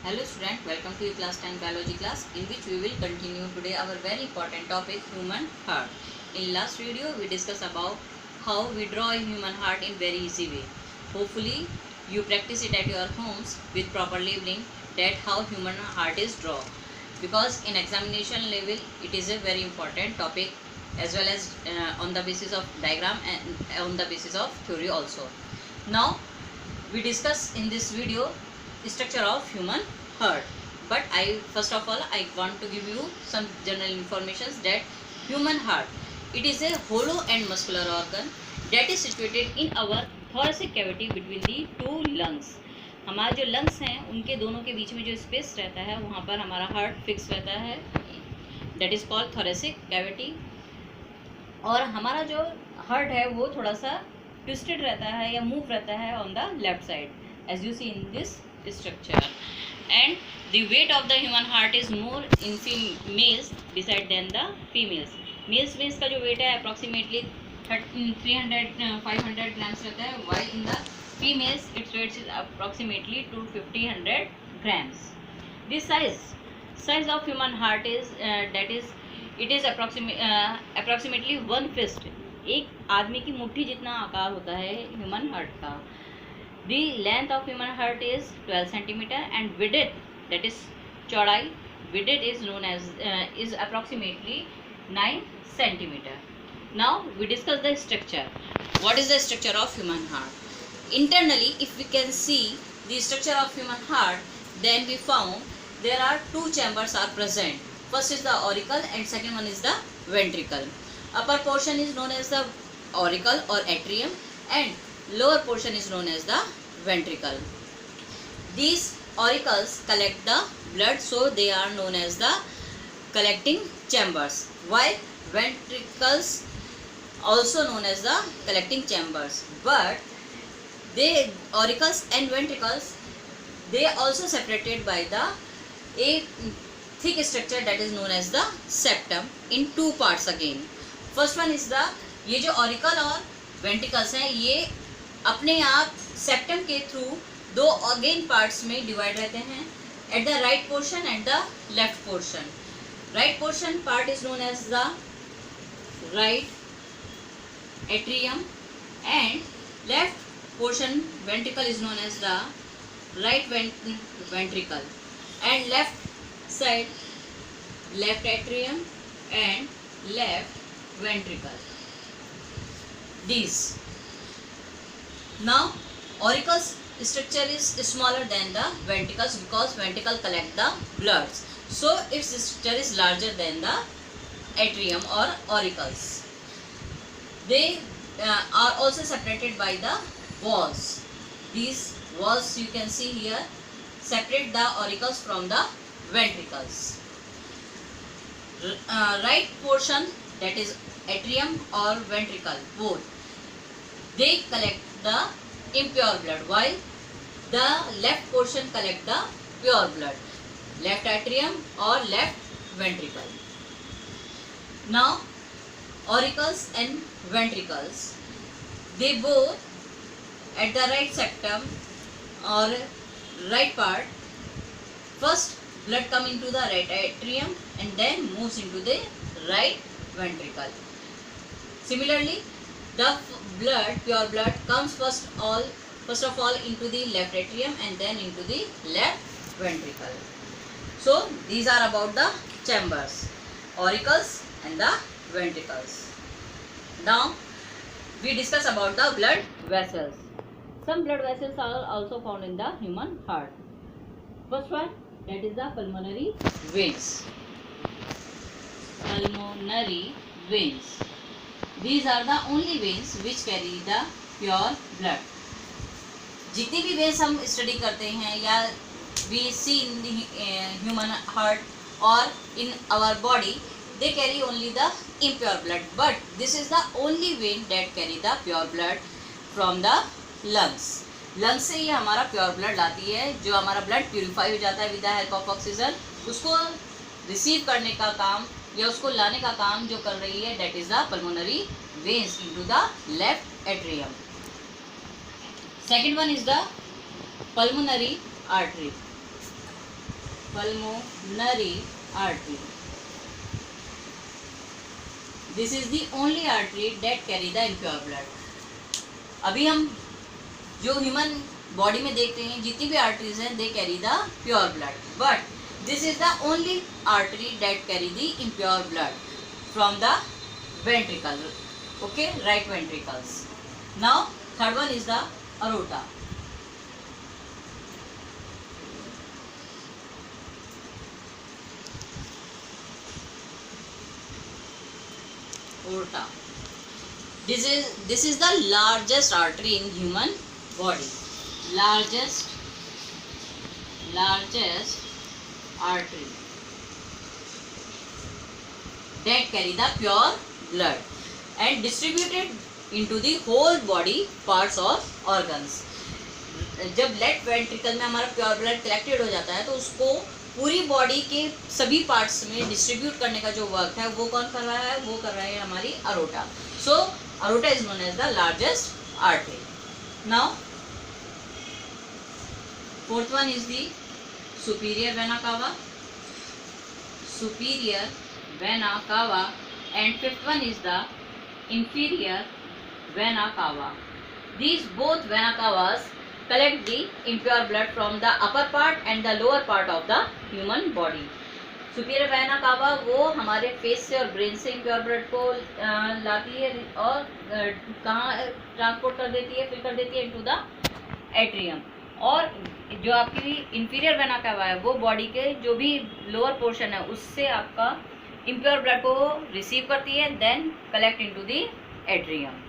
Hello student, welcome to your class 10 biology class in which we will continue today our very important topic human heart. In last video we discussed about how we draw a human heart in very easy way. Hopefully you practice it at your homes with proper labeling that how human heart is drawn, because in examination level it is a very important topic as well as on the basis of diagram and on the basis of theory also. Now we discuss in this video structure of human heart, but I first of all I want to give you some general information that human heart, it is a hollow and muscular organ that is situated in our thoracic cavity between the two lungs. हमारे जो lungs हैं उनके दोनों के बीच में जो space रहता है वहाँ पर हमारा हार्ट फिक्स रहता है, that is called thoracic cavity. और हमारा जो हार्ट है वो थोड़ा सा ट्विस्टेड रहता है या मूव रहता है on the left side as you see in this structure, and the weight of the human heart is more in males beside than the females. Males का जो weight है approximately 300-500 grams रहता है, while in the females its weight is approximately 250-100 grams. The size of human heart is that is it is approximately one fist. एक आदमी की मुट्ठी जितना आकार होता है ह्यूमन हार्ट का. The length of human heart is 12 centimeter and width, that is चौड़ाई, width is known as is approximately 9 centimeter. Now we discuss the structure. What is the structure of human heart? Internally, if we can see the structure of human heart, then we found there are two chambers are present. First is the auricle and second one is the ventricle. Upper portion is known as the auricle or atrium and lower portion is known as the ventricle. These auricles collect the blood, so they are known as the collecting chambers, while ventricles also known as the collecting chambers. But they auricles and ventricles, they also separated by the a thick structure that is known as the septum in two parts again. First one is the, ये जो auricle और ventricles हैं ये अपने आप septum के through दो again parts में डिवाइड रहते हैं, at the right portion and the left portion. Right portion part is known as the right atrium and left portion ventricle is known as the right ventricle and left side left atrium and left ventricle. These now auricles structure is smaller than the ventricles because ventricle collect the bloods, so its structure is larger than the atrium or auricles. They are also separated by the walls. These walls you can see here separate the auricles from the ventricles. Right portion, that is atrium or ventricle, both they collect the impure blood, while the left portion collect the pure blood, left atrium or left ventricle. Now auricles and ventricles, they both at the right septum or right part, first blood come into the right atrium and then moves into the right ventricle. Similarly, the blood, pure blood, comes first of all into the left atrium and then into the left ventricle. So these are about the chambers, auricles and the ventricles. Now we discuss about the blood vessels. Some blood vessels are also found in the human heart. First one, that is the pulmonary veins. Pulmonary veins. These are the only veins which carry the pure blood. जितनी भी veins हम study करते हैं या we see in the human heart or in our body, they carry only the impure blood, but this is the only vein that carry the pure blood from the lungs. lungs से ये हमारा pure blood लाती है, जो हमारा blood purify हो जाता है with the help of oxygen. उसको रिसीव करने का काम या उसको लाने का काम जो कर रही है, that is the pulmonary veins into the left atrium. Second one is the pulmonary artery. pulmonary artery. This is the only artery that carry the impure blood. अभी हम जो ह्यूमन बॉडी में देखते हैं जितनी भी आर्टरीज हैं they carry the pure blood, but this is the only artery that carry the impure blood from the ventricle. Okay, right ventricles. Now third one is the aorta. Aorta. This is the largest artery in human body. Largest artery that carry the pure blood and distributed into the whole body parts of organs. जब left ventricle में हमारा pure blood collected हो जाता है तो उसको पूरी body के सभी पार्ट्स में डिस्ट्रीब्यूट करने का जो वर्क है वो कौन कर रहा है, वो कर रहा है हमारी aorta. So aorta is known as the largest artery. Now fourth one is the superior vena cava, and fifth one is the inferior vena cava. These both vena cavas collect the impure blood from the upper part and the lower part of the human body. Superior vena cava वो हमारे face से और brain से impure blood को लाती है और कहाँ ट्रांसपोर्ट कर देती है, फिल कर देती है इनटू द एट्रियम. और जो आपकी इंफीरियर वेना कावा है वो बॉडी के जो भी लोअर पोर्शन है उससे आपका इम्प्योर ब्लड को रिसीव करती है, then collect into the atrium.